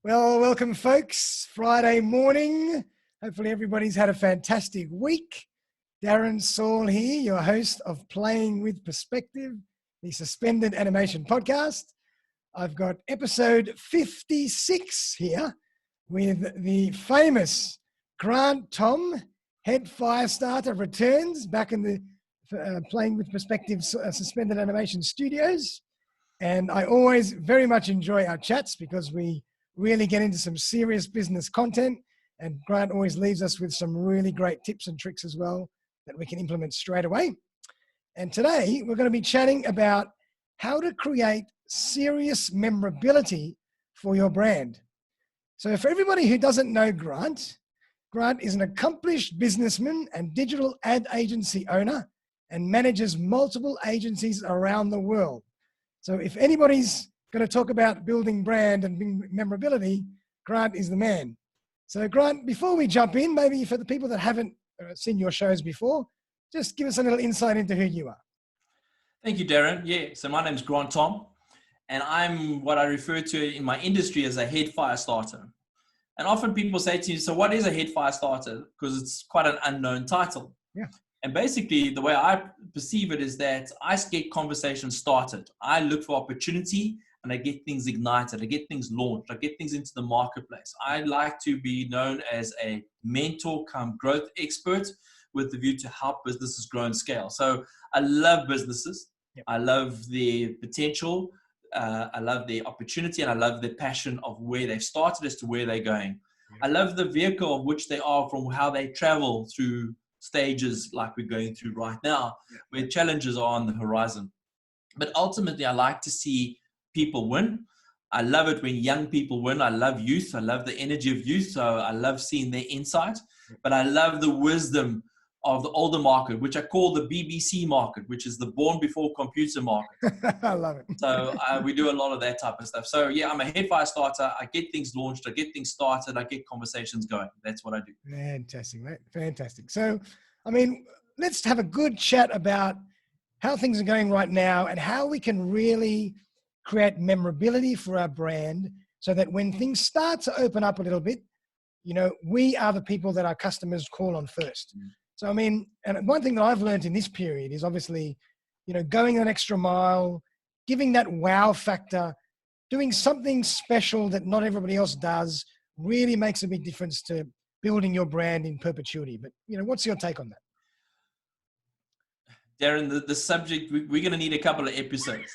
Well, welcome, folks. Friday morning. Hopefully, everybody's had a fantastic week. Darren Saul here, your host of Playing with Perspective, the Suspended Animation Podcast. I've got episode 56 here with the famous Grant Thom, head fire starter, returns back in the Playing with Perspective Suspended Animation Studios. And I always very much enjoy our chats because we really get into some serious business content, and Grant always leaves us with some really great tips and tricks as well that we can implement straight away. And today we're going to be chatting about how to create serious memorability for your brand. So for everybody who doesn't know Grant is an accomplished businessman and digital ad agency owner and manages multiple agencies around the world. So if anybody's going to talk about building brand and memorability, Grant is the man. So Grant, before we jump in, maybe for the people that haven't seen your shows before, just give us a little insight into who you are. Thank you, Darren. Yeah, so my name's Grant Thom, and I'm what I refer to in my industry as a head fire starter. And often people say to me, so what is a head fire starter? Because it's quite an unknown title. Yeah. And basically, the way I perceive it is that I get conversations started. I look for opportunity and I get things ignited. I get things launched. I get things into the marketplace. I like to be known as a mentor come growth expert with the view to help businesses grow and scale. So I love businesses. Yep. I love their potential. I love their opportunity, and I love the passion of where they've started as to where they're going. Yep. I love the vehicle of which they are, from how they travel through stages like we're going through right now, where challenges are on the horizon. But ultimately, I like to see people win. I love it when young people win. I love youth. I love the energy of youth. So I love seeing their insight. But I love the wisdom of the older market, which I call the BBC market, which is the born before computer market. I love it. So we do a lot of that type of stuff. So yeah, I'm a head fire starter. I get things launched. I get things started. I get conversations going. That's what I do. Fantastic, mate. Fantastic. So, I mean, let's have a good chat about how things are going right now and how we can really create memorability for our brand so that when things start to open up a little bit, you know, we are the people that our customers call on first. So, I mean, and one thing that I've learned in this period is obviously, you know, going an extra mile, giving that wow factor, doing something special that not everybody else does really makes a big difference to building your brand in perpetuity. But, you know, what's your take on that? Darren, the subject, we're going to need a couple of episodes.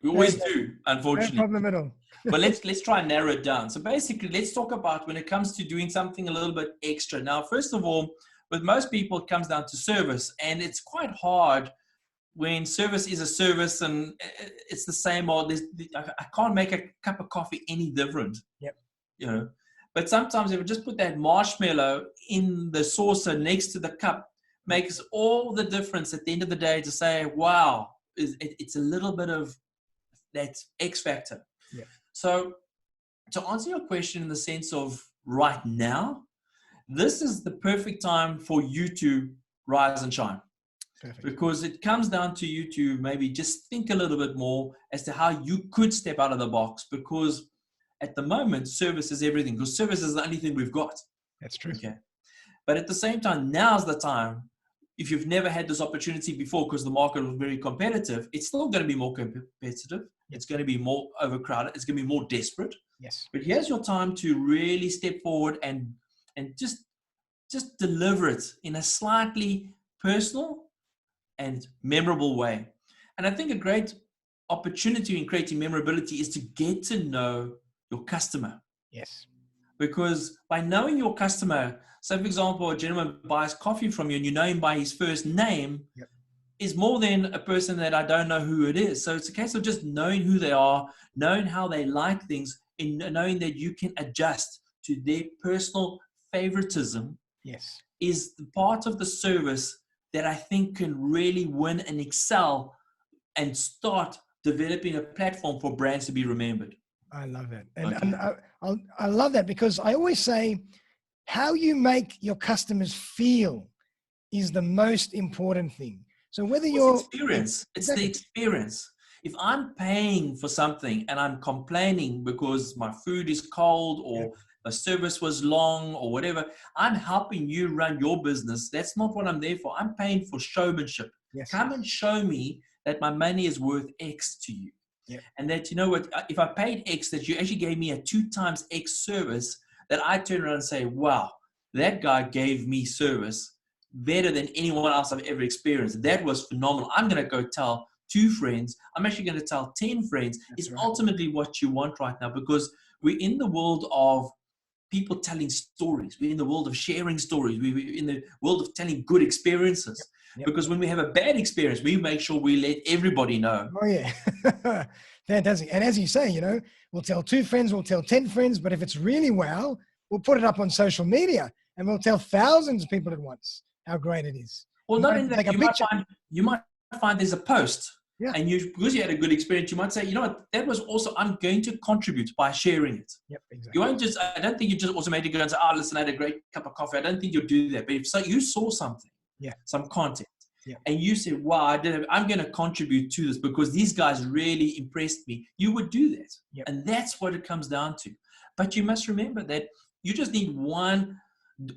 We always do, unfortunately. No problem at all. But let's try and narrow it down. So basically, let's talk about when it comes to doing something a little bit extra. Now, first of all, with most people, it comes down to service. And it's quite hard when service is a service and it's the same old. I can't make a cup of coffee any different. Yep. You know, but sometimes if we just put that marshmallow in the saucer next to the cup, makes all the difference at the end of the day to say, wow, it's a little bit of that X factor. Yeah. So to answer your question in the sense of right now, this is the perfect time for you to rise and shine. Perfect. Because it comes down to you to maybe just think a little bit more as to how you could step out of the box, because at the moment, service is everything, because service is the only thing we've got. That's true. Okay. But at the same time, now's the time. If you've never had this opportunity before because the market was very competitive, it's still going to be more competitive. It's going to be more overcrowded. It's going to be more desperate. Yes. But here's your time to really step forward and just deliver it in a slightly personal and memorable way. And I think a great opportunity in creating memorability is to get to know your customer. Yes. Because by knowing your customer, so for example, a gentleman buys coffee from you and you know him by his first name, yep, is more than a person that I don't know who it is. So it's a case of just knowing who they are, knowing how they like things, and knowing that you can adjust to their personal favoritism. Yes. Is the part of the service that I think can really win and excel and start developing a platform for brands to be remembered. I love that. And I love that, because I always say how you make your customers feel is the most important thing. So whether you're experience, it's the experience. If I'm paying for something and I'm complaining because my food is cold or the service was long or whatever, I'm helping you run your business. That's not what I'm there for. I'm paying for showmanship. Yes. Come and show me that my money is worth X to you. Yep. And that, you know what, if I paid X, that you actually gave me a 2 times X service, that I turn around and say, wow, that guy gave me service better than anyone else I've ever experienced. That was phenomenal. I'm going to go tell 2 friends. I'm actually going to tell 10 friends. That's It's right. ultimately what you want right now, because we're in the world of people telling stories. We're in the world of sharing stories. We're in the world of telling good experiences. Yep. Because when we have a bad experience, we make sure we let everybody know. Oh, yeah. Fantastic. And as you say, you know, we'll tell 2 friends, we'll tell 10 friends, but if it's really wow, we'll put it up on social media and we'll tell thousands of people at once how great it is. Well, not in that, take a picture. you might find there's a post. Yeah. And because you had a good experience, you might say, you know what, that was also, I'm going to contribute by sharing it. Yep, exactly. You won't just, I don't think you just automatically go and say, oh, listen, I had a great cup of coffee. I don't think you'll do that. But if so, you saw something, some content, and you said, wow, I'm going to contribute to this because these guys really impressed me, you would do that. Yep. And that's what it comes down to. But you must remember that you just need one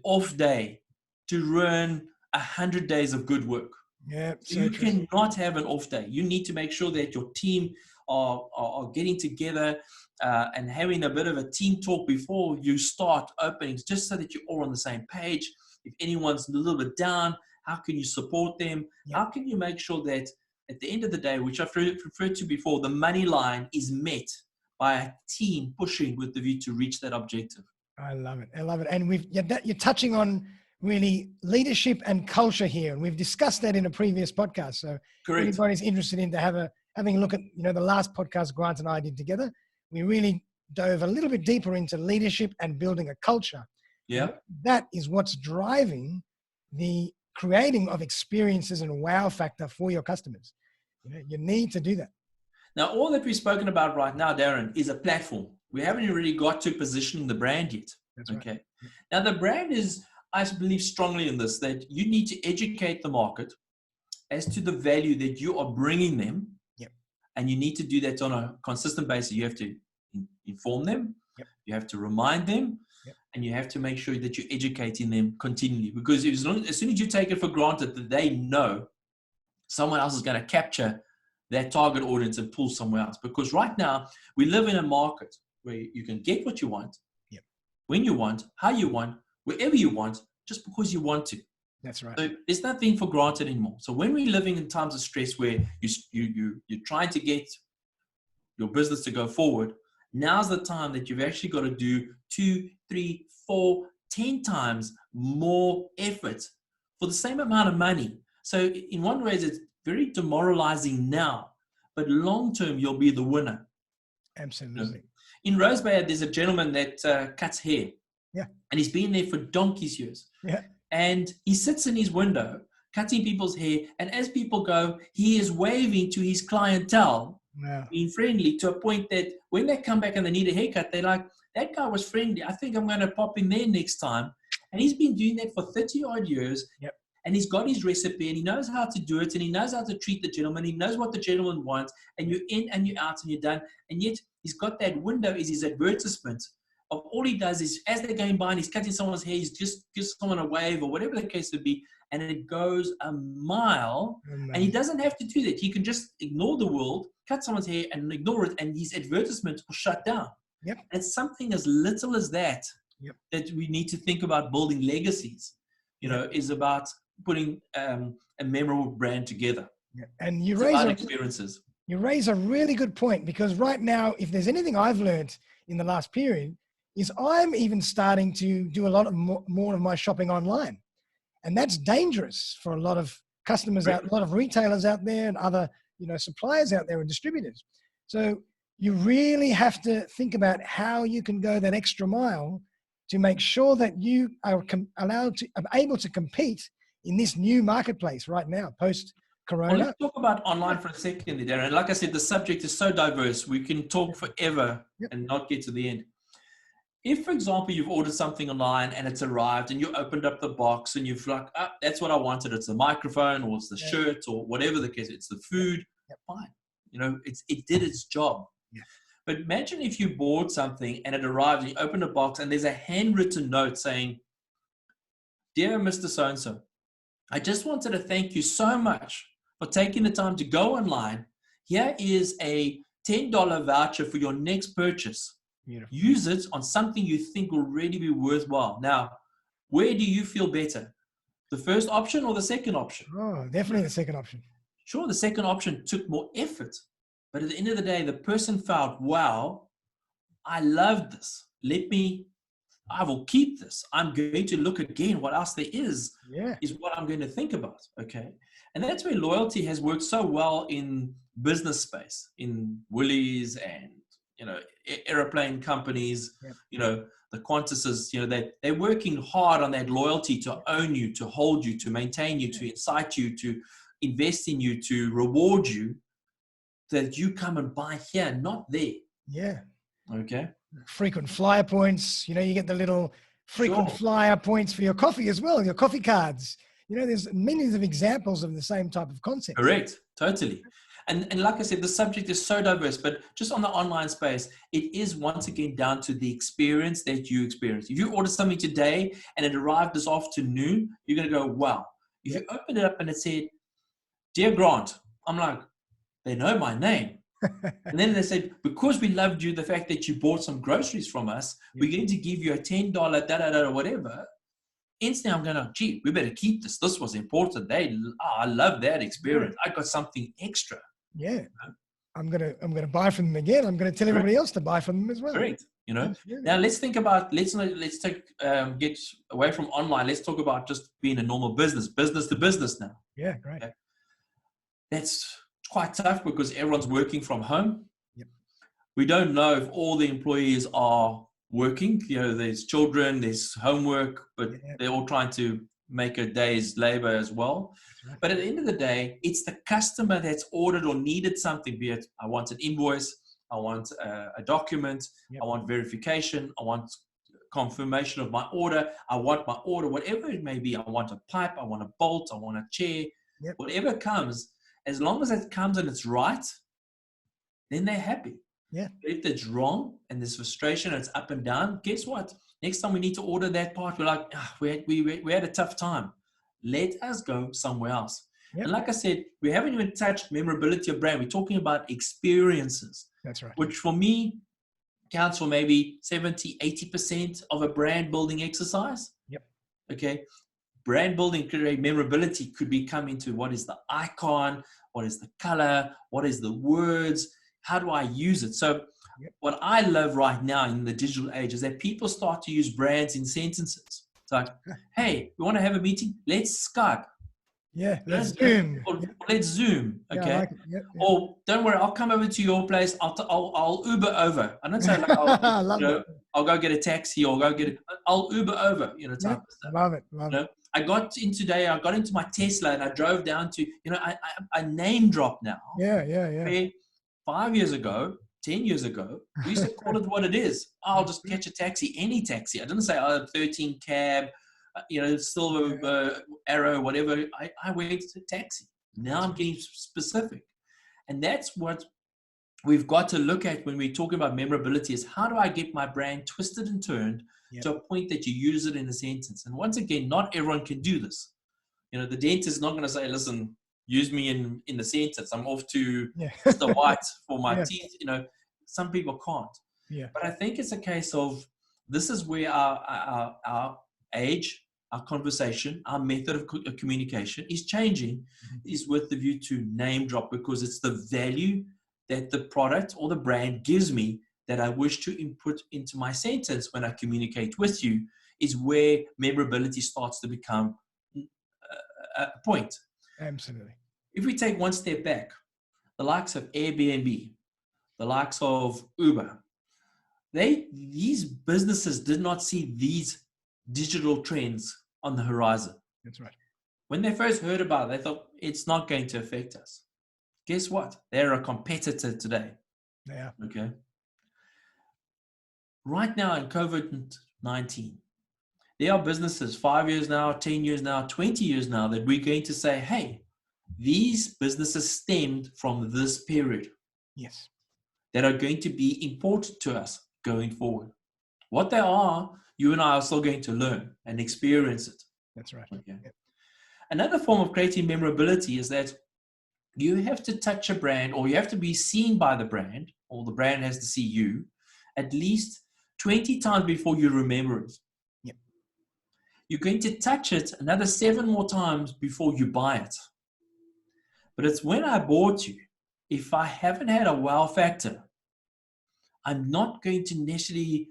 off day to run 100 days of good work. Yeah, so you cannot have an off day. You need to make sure that your team are getting together and having a bit of a team talk before you start openings, just so that you're all on the same page. If anyone's a little bit down, how can you support them? Yep. How can you make sure that at the end of the day, which I've referred to before, the money line is met by a team pushing with the view to reach that objective? I love it. I love it. And you're touching on really leadership and culture here. And we've discussed that in a previous podcast. So if anybody's interested in having a look at, you know, the last podcast Grant and I did together, we really dove a little bit deeper into leadership and building a culture. Yeah. And that is what's driving the creating of experiences and wow factor for your customers. You know, you need to do that. Now, all that we've spoken about right now, Darren, is a platform. We haven't really got to positioning the brand yet. That's right. Okay. Now, the brand is, I believe strongly in this, that you need to educate the market as to the value that you are bringing them. Yep. And you need to do that on a consistent basis. You have to inform them. Yep. You have to remind them. Yep. And you have to make sure that you're educating them continually. Because as soon as you take it for granted that they know, someone else is going to capture that target audience and pull somewhere else. Because right now, we live in a market where you can get what you want, when you want, how you want, wherever you want, just because you want to. That's right. So there's nothing for granted anymore. So when we're living in times of stress where you're trying to get your business to go forward, now's the time that you've actually got to do 2, 3, 4, 10 times more effort for the same amount of money. So in one way, it's very demoralizing now, but long-term, you'll be the winner. Absolutely. In Rosebay, there's a gentleman that cuts hair. Yeah. And he's been there for donkey's years. Yeah. And he sits in his window, cutting people's hair. And as people go, he is waving to his clientele, being friendly, to a point that when they come back and they need a haircut, they're like, that guy was friendly. I think I'm going to pop in there next time. And he's been doing that for 30 odd years. Yep. And he's got his recipe and he knows how to do it and he knows how to treat the gentleman. He knows what the gentleman wants, and you're in and you're out and you're done. And yet he's got that window is his advertisement of all he does is as they're going by and he's cutting someone's hair, he's just gives someone a wave or whatever the case would be. And it goes a mile. And he doesn't have to do that. He can just ignore the world, cut someone's hair and ignore it. And his advertisement will shut down. Yep. It's something as little as that, that we need to think about building legacies, is about putting a memorable brand together. Yeah. And you raise a really good point, because right now, if there's anything I've learned in the last period, is I'm even starting to do a lot of more of my shopping online. And that's dangerous for a lot of customers out, a lot of retailers out there and other, suppliers out there and distributors. So you really have to think about how you can go that extra mile to make sure that you are able to compete in this new marketplace right now, post-corona. Well, let's talk about online for a second, Darren. Like I said, the subject is so diverse. We can talk forever and not get to the end. If, for example, you've ordered something online and it's arrived and you opened up the box and you've like, that's what I wanted. It's the microphone or it's the shirt or whatever the case. It's the food. Fine. You know, it did its job. Yeah. But imagine if you bought something and it arrives and you open a box and there's a handwritten note saying, "Dear Mr. So-and-so, I just wanted to thank you so much for taking the time to go online. Here is a $10 voucher for your next purchase. Beautiful. Use it on something you think will really be worthwhile." Now, where do you feel better? The first option or the second option? Oh, definitely the second option. Sure, the second option took more effort. But at the end of the day, the person felt, wow, I love this. I will keep this. I'm going to look again. What else there is what I'm going to think about. Okay. And that's where loyalty has worked so well in business space, in Woolies and, you know, airplane companies, you know, the Qantases, you know, they're working hard on that loyalty to own you, to hold you, to maintain you, to incite you, to invest in you, to reward you, that you come and buy here, not there. Yeah. Okay. Frequent flyer points. You know, you get the little frequent flyer points for your coffee as well, your coffee cards. You know, there's millions of examples of the same type of concept. Correct. Totally. And like I said, the subject is so diverse, but just on the online space, it is once again down to the experience that you experience. If you order something today and it arrived this afternoon, you're going to go, wow. If you open it up and it said, "Dear Grant," I'm like, they know my name. And then they said, "Because we loved you, the fact that you bought some groceries from us, we're going to give you a $10 or whatever." Instantly, I'm going, gee, we better keep this. This was important. I love that experience. I got something extra. Yeah. I'm gonna buy from them again. I'm gonna tell everybody else to buy from them as well. Correct. You know. Absolutely. Now let's think about let's get away from online. Let's talk about just being a normal business to business now. Yeah, great. Okay. That's quite tough because everyone's working from home. Yep. We don't know if all the employees are working. You know, there's children, there's homework, but they're all trying to make a day's labor as well. Right. But at the end of the day, it's the customer that's ordered or needed something, be it I want an invoice, I want a document, I want verification, I want confirmation of my order, I want my order, whatever it may be. I want a pipe, I want a bolt, I want a chair, whatever comes, as long as it comes and it's right, then they're happy. Yeah. But if it's wrong and there's frustration, it's up and down, guess what? Next time we need to order that part, we're like, we had a tough time. Let us go somewhere else. Yep. And like I said, we haven't even touched memorability of brand. We're talking about experiences. That's right. Which for me counts for maybe 70, 80% of a brand building exercise. Yep. Okay. Brand building, memorability could be coming to what is the icon, what is the color, what is the words, how do I use it? So what I love right now in the digital age is that people start to use brands in sentences. It's like, hey, we want to have a meeting? Let's Skype. Yeah, let's Zoom. Or let's Zoom, okay? Yeah, I like it. Yep. Or don't worry, I'll come over to your place. I'll Uber over. I don't say like, I'll go get a taxi or I'll Uber over, type of stuff. Love it. I got into my Tesla and I drove down to, I name drop now. Yeah. 5 years ago, 10 years ago, we used to call it what it is. I'll just catch a taxi, any taxi. I didn't say 13 cab, silver arrow, whatever. I went to taxi. Now I'm getting specific. And that's what we've got to look at when we're talking about memorability is how do I get my brand twisted and turned to a point that you use it in a sentence. And once again, not everyone can do this. The dentist is not going to say, listen, use me in the sentence. I'm off to Mr. White for my teeth. Some people can't. Yeah. But I think it's a case of this is where our age, our conversation, our method of communication is changing, is with the view to name drop, because it's the value that the product or the brand gives me that I wish to input into my sentence when I communicate with you, is where memorability starts to become a point. Absolutely. If we take one step back, the likes of Airbnb, the likes of Uber, these businesses did not see these digital trends on the horizon. That's right. When they first heard about it, they thought it's not going to affect us. Guess what? They're a competitor today. Yeah. Okay. Right now in COVID-19, there are businesses 5 years now, 10 years now, 20 years now that we're going to say, hey, these businesses stemmed from this period. Yes. that are going to be important to us going forward. What they are, you and I are still going to learn and experience it. That's right. Okay. Yep. Another form of creating memorability is that you have to touch a brand, or you have to be seen by the brand, or the brand has to see you at least 20 times before you remember it. Yep. You're going to touch it another 7 more times before you buy it. But it's when I bought you, if I haven't had a wow factor, I'm not going to necessarily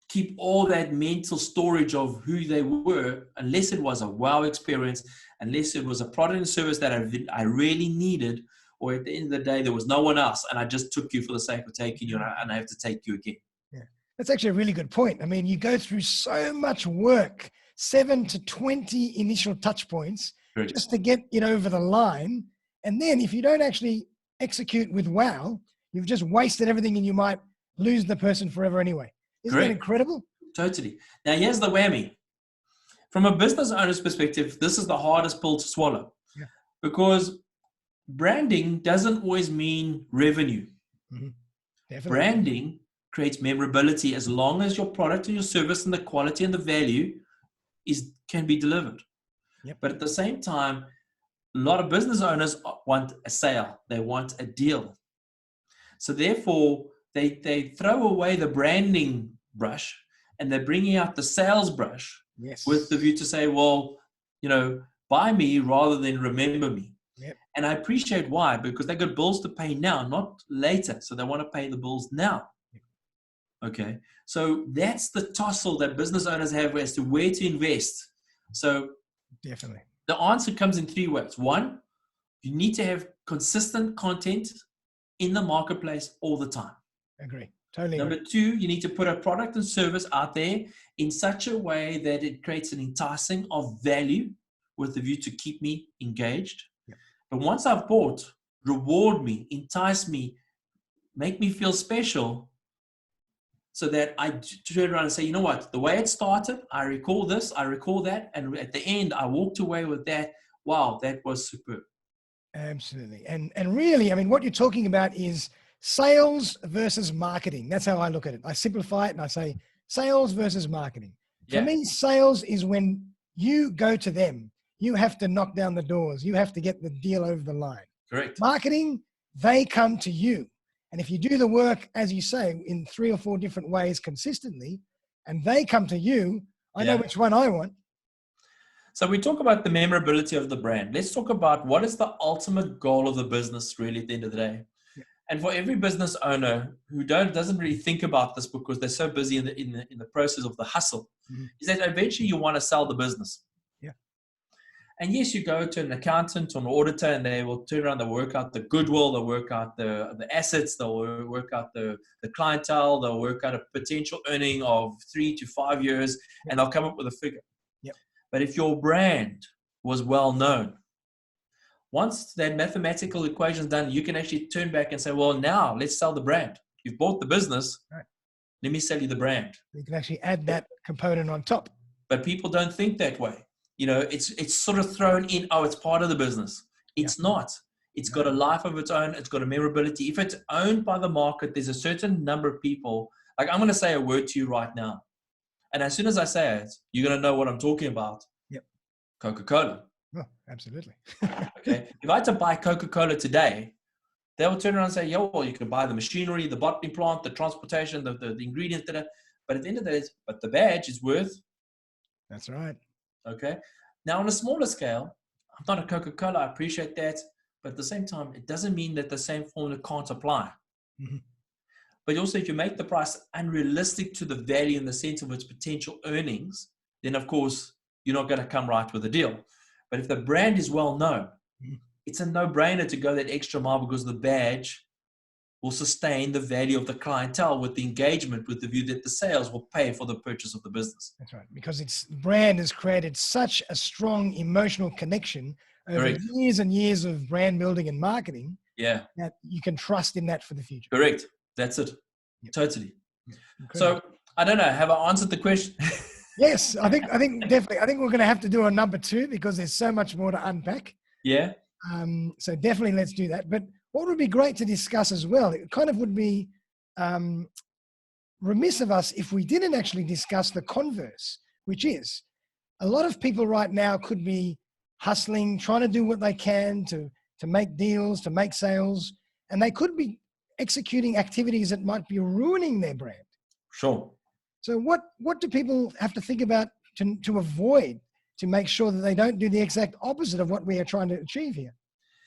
keep all that mental storage of who they were unless it was a wow experience, unless it was a product and service that I really needed, or at the end of the day, there was no one else and I just took you for the sake of taking you and I have to take you again. Yeah. That's actually a really good point. I mean, you go through so much work, 7 to 20 initial touch points, Correct. just to get it over the line. And then if you don't actually execute with wow, you've just wasted everything and you might lose the person forever anyway. Isn't Correct. that incredible? Totally. Now, here's the whammy. From a business owner's perspective, this is the hardest pill to swallow. Yeah. Because branding doesn't always mean revenue. Mm-hmm. Definitely. Branding creates memorability as long as your product and your service and the quality and the value can be delivered. Yep. But at the same time, a lot of business owners want a sale. They want a deal. So therefore, they throw away the branding brush and they're bringing out the sales brush. Yes. With the view to say, well, buy me rather than remember me. Yep. And I appreciate why, because they got bills to pay now, not later. So they want to pay the bills now. Yep. Okay. So that's the tussle that business owners have as to where to invest. So definitely. The answer comes in 3 ways. 1, you need to have consistent content in the marketplace all the time. Agree. Totally. Number 2, you need to put a product and service out there in such a way that it creates an enticing of value with the view to keep me engaged. Yep. But once I've bought, reward me, entice me, make me feel special, so that I turn around and say, you know what, the way it started, I recall this, I recall that, and at the end, I walked away with that. Wow, that was superb. Absolutely. And really, I mean, what you're talking about is sales versus marketing. That's how I look at it. I simplify it and I say sales versus marketing. For me, sales is when you go to them. You have to knock down the doors. You have to get the deal over the line. Correct. Marketing, they come to you. And if you do the work, as you say, in 3 or 4 different ways consistently, and they come to you, I know which one I want. So we talk about the memorability of the brand. Let's talk about what is the ultimate goal of the business really at the end of the day. Yeah. And for every business owner who doesn't really think about this because they're so busy in the process of the hustle, is that eventually you want to sell the business. Yeah. And yes, you go to an accountant or an auditor and they will turn around, they'll work out the goodwill, they'll work out the assets, they'll work out the clientele, they'll work out a potential earning of 3 to 5 years, and they'll come up with a figure. Yep. But if your brand was well known, once that mathematical equation is done, you can actually turn back and say, well, now let's sell the brand. You've bought the business. Right. Let me sell you the brand. You can actually add that component on top. But people don't think that way. It's sort of thrown in, oh, it's part of the business. It's not. It's got a life of its own. It's got a memorability. If it's owned by the market, there's a certain number of people. Like I'm going to say a word to you right now. And as soon as I say it, you're going to know what I'm talking about. Yep. Coca-Cola. Oh, absolutely. Okay. If I had to buy Coca-Cola today, they will turn around and say, well, you can buy the machinery, the bottling plant, the transportation, the ingredients, but at the end of the day, but the badge is worth. That's right. Okay. Now, on a smaller scale, I'm not a Coca-Cola. I appreciate that. But at the same time, it doesn't mean that the same formula can't apply. Mm-hmm. But also, if you make the price unrealistic to the value in the sense of its potential earnings, then, of course, you're not going to come right with a deal. But if the brand is well known, it's a no-brainer to go that extra mile because the badge will sustain the value of the clientele with the engagement, with the view that the sales will pay for the purchase of the business. That's right. Because its brand has created such a strong emotional connection over years and years of brand building and marketing that you can trust in that for the future. Correct. That's it. Yep. Totally. Yep. So I don't know. Have I answered the question? Yes, I think definitely. I think we're going to have to do a number 2 because there's so much more to unpack. Yeah. So definitely let's do that. But what would be great to discuss as well, it kind of would be remiss of us if we didn't actually discuss the converse, which is a lot of people right now could be hustling, trying to do what they can to make deals, to make sales, and they could be executing activities that might be ruining their brand. Sure. So what do people have to think about to avoid, to make sure that they don't do the exact opposite of what we are trying to achieve here?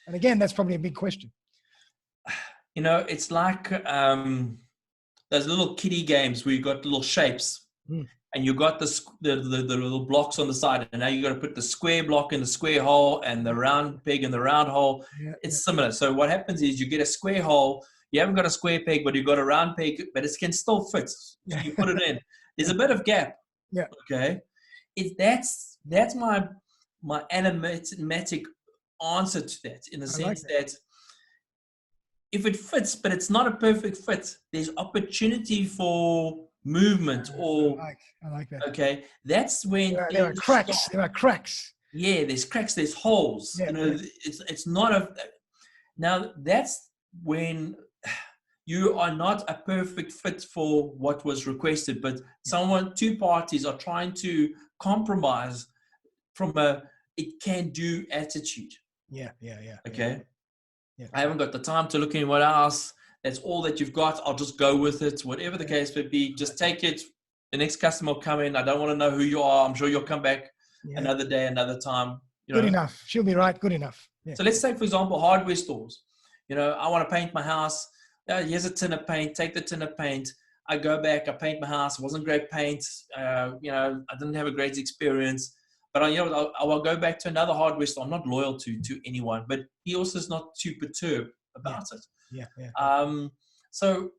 And again, that's probably a big question. You know, it's like those little kiddie games where you've got little shapes and you've got the little blocks on the side, and now you've got to put the square block in the square hole and the round peg in the round hole. It's similar. So what happens is you get a square hole. You haven't got a square peg, but you've got a round peg, but it can still fit. So you put it in. There's a bit of gap. Yeah. Okay. That's my animatic answer to that, in the sense that if it fits, but it's not a perfect fit, there's opportunity for movement. I like that. Okay. That's when there are cracks. There are cracks. Yeah, there's cracks, there's holes. Yeah, you know, it's not now that's when you are not a perfect fit for what was requested, but two parties are trying to compromise from it can do attitude. Yeah. Okay. Yeah. I haven't got the time to look anywhere else. That's all that you've got. I'll just go with it. Whatever the case may be, just take it. The next customer will come in. I don't want to know who you are. I'm sure you'll come back another day, another time. Good enough. She'll be right. Good enough. Yeah. So let's take, for example, hardware stores. You know, I want to paint my house. Here's a tin of paint. Take the tin of paint. I go back. I paint my house. It wasn't great paint. You know, I didn't have a great experience. But I'll go back to another hardware store. I'm not loyal to anyone, but he also is not too perturbed about it. Yeah. So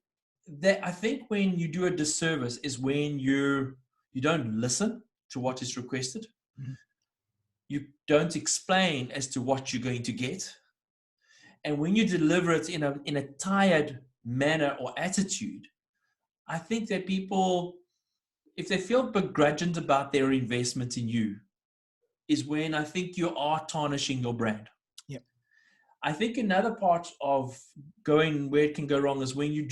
that, I think when you do a disservice is when you don't listen to what is requested. Mm-hmm. You don't explain as to what you're going to get. And when you deliver it in a tired manner or attitude, I think that people, if they feel begrudged about their investment in you, is when I think you are tarnishing your brand. Yep. I think another part of going where it can go wrong is when you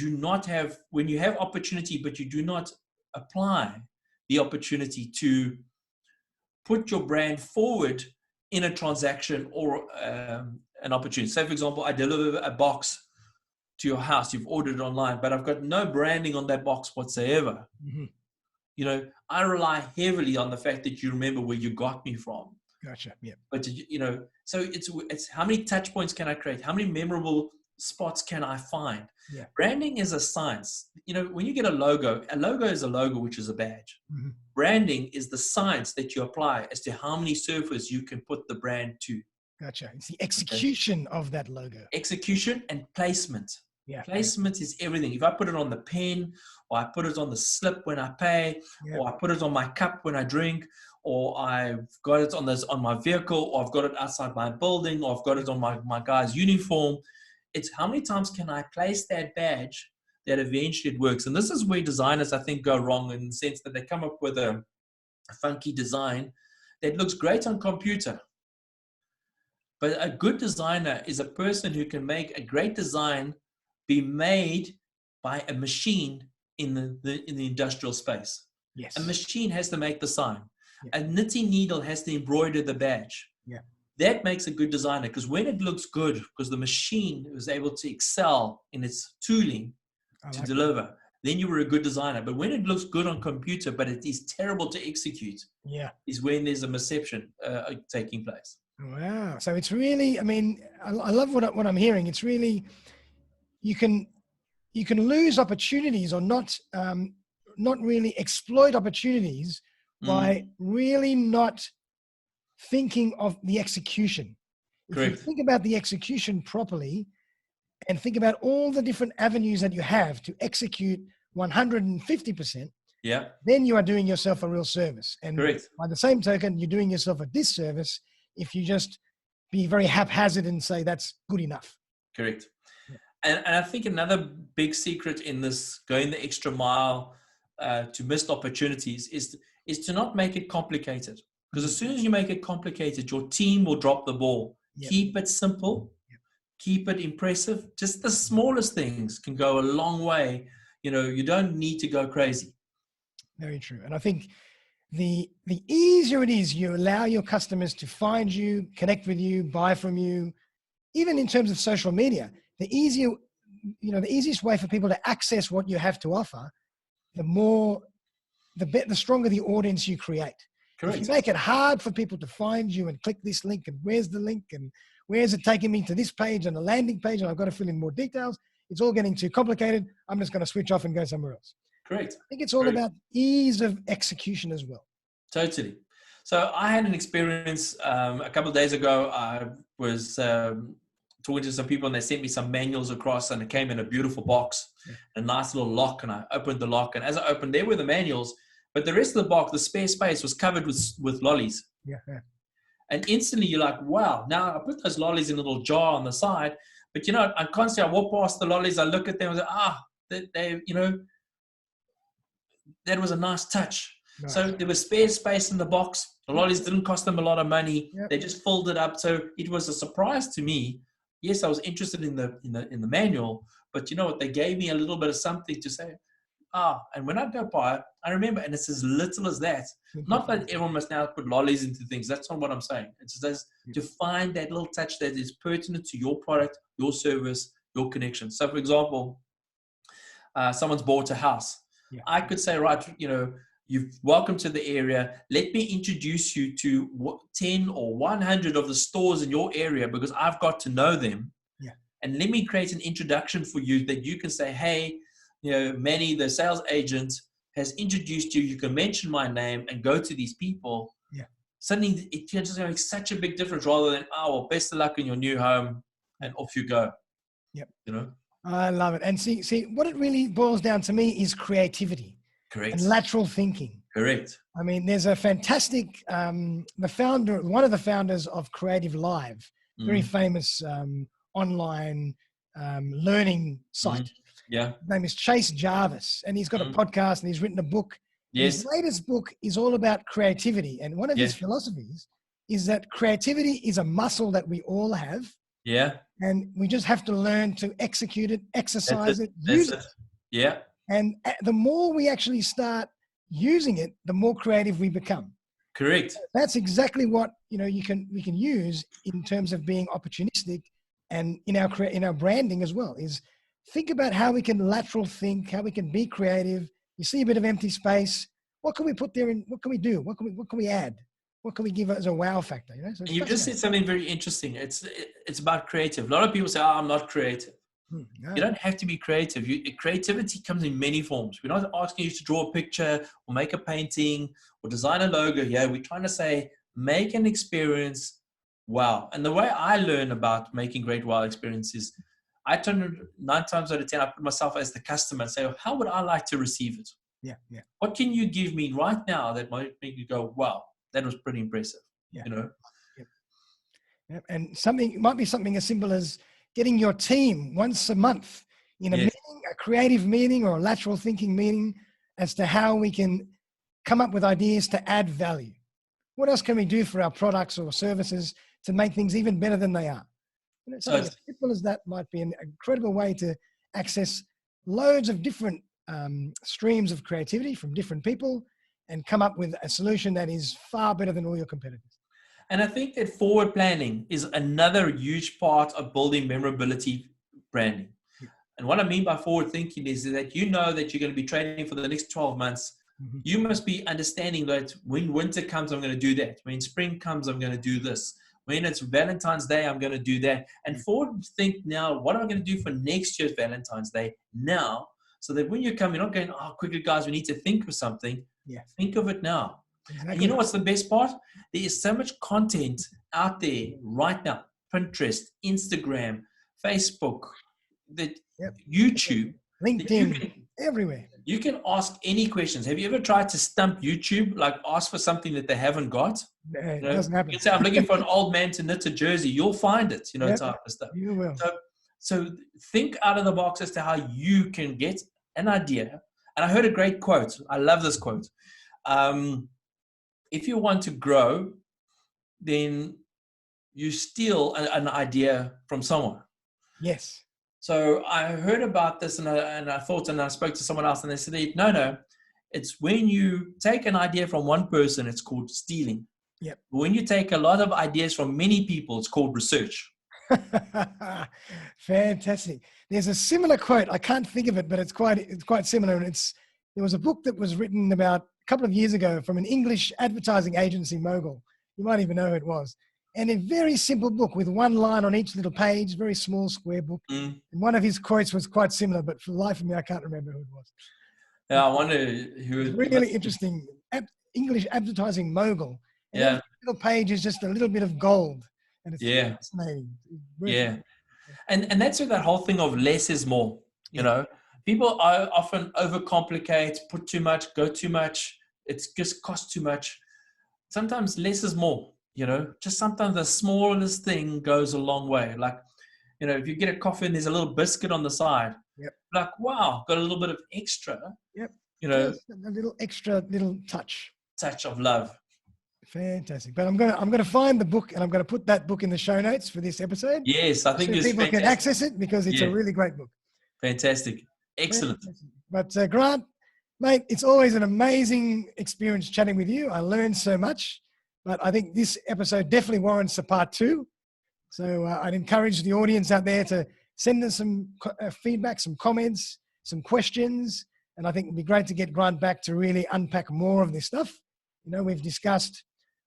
have opportunity, but you do not apply the opportunity to put your brand forward in a transaction or an opportunity. Say, for example, I deliver a box to your house. You've ordered it online, but I've got no branding on that box whatsoever. Mm-hmm. You know, I rely heavily on the fact that you remember where you got me from. Gotcha. Yeah. But you know, so it's how many touch points can I create? How many memorable spots can I find? Yeah. Branding is a science. You know, when you get a logo is a logo, which is a badge. Mm-hmm. Branding is the science that you apply as to how many surfaces you can put the brand to. Gotcha. It's the execution of that logo. Execution and placement. Yeah. Placement is everything. If I put it on the pen, or I put it on the slip when I pay, or I put it on my cup when I drink, or I've got it on my vehicle, or I've got it outside my building, or I've got it on my guy's uniform. It's how many times can I place that badge that eventually it works. And this is where designers, I think, go wrong, in the sense that they come up with a funky design that looks great on computer. But a good designer is a person who can make a great design be made by a machine in the industrial space. Yes. A machine has to make the sign. Yeah. A knitting needle has to embroider the badge. Yeah. That makes a good designer, because when it looks good, because the machine was able to excel in its tooling to deliver, then you were a good designer. But when it looks good on computer, but it is terrible to execute, is when there's a misception taking place. Wow. So it's really, I mean, I love what I'm hearing. It's really, you can lose opportunities, or not really exploit opportunities by really not thinking of the execution. If you think about the execution properly and think about all the different avenues that you have to execute 150%, then you are doing yourself a real service. And by the same token, you're doing yourself a disservice if you just be very haphazard and say that's good enough. Correct. And I think another big secret in this going the extra mile to missed opportunities is to not make it complicated. Because as soon as you make it complicated, your team will drop the ball. Keep it simple. keep it impressive. Just the smallest things can go a long way. You don't need to go crazy. Very true. And I think the easier it is you allow your customers to find you, connect with you, buy from you, even in terms of social media, the easiest way for people to access what you have to offer, the stronger the audience you create. Correct. If you make it hard for people to find you and click this link and where's the link and where's it taking me to this page and a landing page and I've got to fill in more details, it's all getting too complicated. I'm just going to switch off and go somewhere else. Correct. I think it's all about ease of execution as well. Totally. So I had an experience a couple of days ago. I was talking to some people and they sent me some manuals across and it came in a beautiful box, a nice little lock, and I opened the lock, and as I opened, there were the manuals, but the rest of the box, the spare space, was covered with lollies. Yeah. And instantly you're like, wow, now I put those lollies in a little jar on the side, but I constantly, I walk past the lollies, I look at them and say, that was a nice touch. Nice. So there was spare space in the box. The lollies didn't cost them a lot of money. Yep. They just filled it up. So it was a surprise to me. Yes, I was interested in the manual, but you know what? They gave me a little bit of something to say. And when I go by, I remember, and it's as little as that. Not that everyone must now put lollies into things. That's not what I'm saying. It's just to find that little touch that is pertinent to your product, your service, your connection. So, for example, someone's bought a house. Yeah. I could say, right, you're welcome to the area. Let me introduce you to 10 or 100 of the stores in your area because I've got to know them. Yeah. And let me create an introduction for you that you can say, hey, Manny, the sales agent, has introduced you. You can mention my name and go to these people. Yeah. Suddenly, it just makes such a big difference rather than, best of luck in your new home and off you go. Yep. I love it. And see, what it really boils down to me is creativity. Correct. And lateral thinking. Correct. I mean, there's a fantastic, one of the founders of Creative Live, very famous online learning site. Yeah. His name is Chase Jarvis, and he's got a podcast and he's written a book. Yes. His latest book is all about creativity. And one of his philosophies is that creativity is a muscle that we all have. Yeah. And we just have to learn to execute it, exercise it, use it. Yeah. And the more we actually start using it, the more creative we become. Correct. That's exactly what we can use in terms of being opportunistic, and in our branding as well. Is think about how we can lateral think, how we can be creative. You see a bit of empty space. What can we put there? And what can we do? What can we add? What can we give as a wow factor? So you've just said something very interesting. It's about creative. A lot of people say, I'm not creative. No. You don't have to be creative. Creativity comes in many forms. We're not asking you to draw a picture or make a painting or design a logo here. We're trying to say, make an experience wow. And the way I learn about making great wow experiences, I turn 9 times out of 10, I put myself as the customer and say, how would I like to receive it? Yeah. What can you give me right now that might make you go, wow, that was pretty impressive. Yeah. Yep. And it might be something as simple as getting your team once a month in a meeting, a creative meeting or a lateral thinking meeting, as to how we can come up with ideas to add value. What else can we do for our products or services to make things even better than they are? Something as simple as that might be an incredible way to access loads of different streams of creativity from different people and come up with a solution that is far better than all your competitors. And I think that forward planning is another huge part of building memorability branding. Yeah. And what I mean by forward thinking is that you know that you're going to be trading for the next 12 months. Mm-hmm. You must be understanding that when winter comes, I'm going to do that. When spring comes, I'm going to do this. When it's Valentine's Day, I'm going to do that. And forward think now, what am I going to do for next year's Valentine's Day now? So that when you come, you're not going, quickly, guys, we need to think of something. Yeah. Think of it now. Exactly. And you know what's the best part? There is so much content out there right now. Pinterest, Instagram, Facebook, YouTube. LinkedIn, everywhere. You can ask any questions. Have you ever tried to stump YouTube? Like ask for something that they haven't got? It doesn't happen. You can say, I'm looking for an old man to knit a jersey. You'll find it, type of stuff. You will. So think out of the box as to how you can get an idea. And I heard a great quote. I love this quote. If you want to grow, then you steal an idea from someone. Yes. So I heard about this and I thought, and I spoke to someone else and they said, no, it's when you take an idea from one person, it's called stealing. Yep. When you take a lot of ideas from many people, it's called research. Fantastic. There's a similar quote. I can't think of it, but it's quite similar. And there was a book that was written about a couple of years ago from an English advertising agency mogul. You might even know who it was. And a very simple book with one line on each little page, very small square book. Mm. And one of his quotes was quite similar, but for the life of me, I can't remember who it was. Yeah, I wonder who it's really interesting. English advertising mogul. And every little page is just a little bit of gold. And it's fascinating. Yeah. And that's where that whole thing of less is more, you know. People are often overcomplicate, put too much, go too much. It just costs too much. Sometimes less is more, you know. Just sometimes the smallest thing goes a long way. Like, you know, if you get a coffee and there's a little biscuit on the side, like, wow, got a little bit of extra, you know. Just a little extra little touch of love. Fantastic. But I'm gonna find the book and I'm gonna put that book in the show notes for this episode. Yes, I think so people can access it because it's a really great book. Fantastic. Excellent. Fantastic. But Grant, mate, it's always an amazing experience chatting with you. I learned so much, but I think this episode definitely warrants a part 2. So I'd encourage the audience out there to send us some feedback, some comments, some questions. And I think it'd be great to get Grant back to really unpack more of this stuff. You know, we've discussed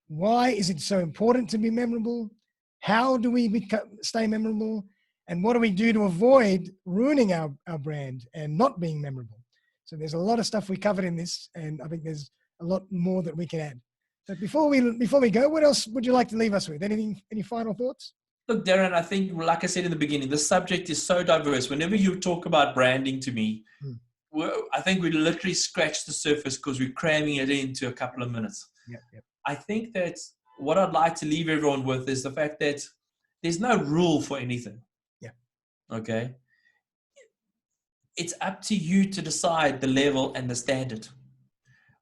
why is it so important to be memorable? How do we stay memorable? And what do we do to avoid ruining our brand and not being memorable? So there's a lot of stuff we covered in this, and I think there's a lot more that we can add. But before we go, what else would you like to leave us with? Any final thoughts? Look, Darren, I think, like I said in the beginning, the subject is so diverse. Whenever you talk about branding to me, I think we literally scratched the surface because we're cramming it into a couple of minutes. Yep. I think that what I'd like to leave everyone with is the fact that there's no rule for anything. Yeah. Okay. It's up to you to decide the level and the standard.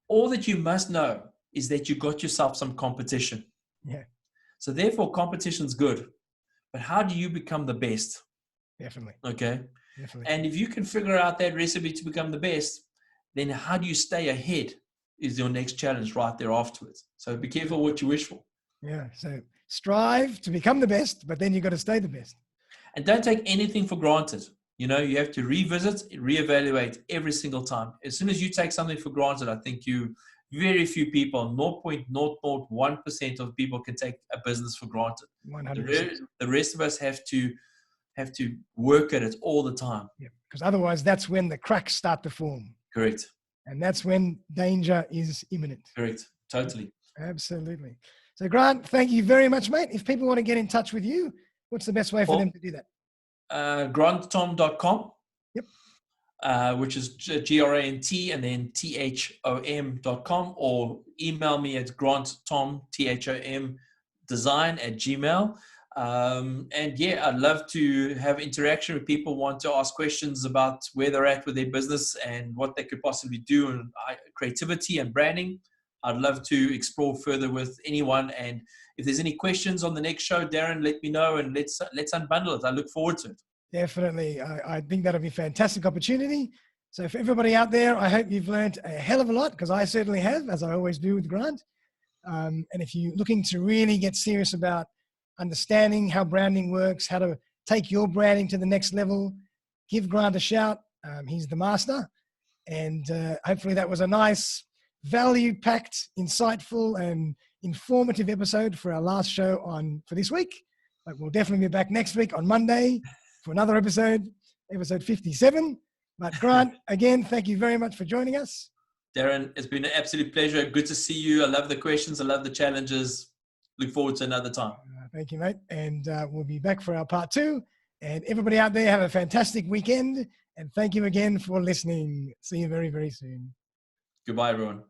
All that you must know is that you got yourself some competition. Yeah. So therefore, competition's good. But how do you become the best? Definitely. Okay. Definitely. And if you can figure out that recipe to become the best, then how do you stay ahead is your next challenge right there afterwards. So be careful what you wish for. Yeah. So strive to become the best, but then you've got to stay the best. And don't take anything for granted. You know, you have to revisit, reevaluate every single time. As soon as you take something for granted, I think very few people, 0.001% of people can take a business for granted. 100%. The rest of us have to work at it all the time. Yeah, because otherwise that's when the cracks start to form. Correct. And that's when danger is imminent. Correct. Totally. Absolutely. So Grant, thank you very much, mate. If people want to get in touch with you, what's the best way for them to do that? GrantThom.com. Yep. Which is GRANT and then THOM.com, or email me at GrantThom, THOM design@gmail.com. And yeah, I'd love to have interaction with people who want to ask questions about where they're at with their business and what they could possibly do in creativity and branding. I'd love to explore further with anyone. And if there's any questions on the next show, Darren, let me know and let's unbundle it. I look forward to it. Definitely. I think that'll be a fantastic opportunity. So for everybody out there, I hope you've learned a hell of a lot, because I certainly have, as I always do with Grant. And if you're looking to really get serious about understanding how branding works, how to take your branding to the next level, give Grant a shout. He's the master. And hopefully that was a nice, value-packed, insightful, and informative episode for our last show for this week. But we'll definitely be back next week on Monday for another episode 57. But Grant, again, thank you very much for joining us. Darren, it's been an absolute pleasure. Good to see you. I love the questions. I love the challenges. Look forward to another time. Thank you, mate. And we'll be back for our part 2. And everybody out there, have a fantastic weekend. And thank you again for listening. See you very, very soon. Goodbye, everyone.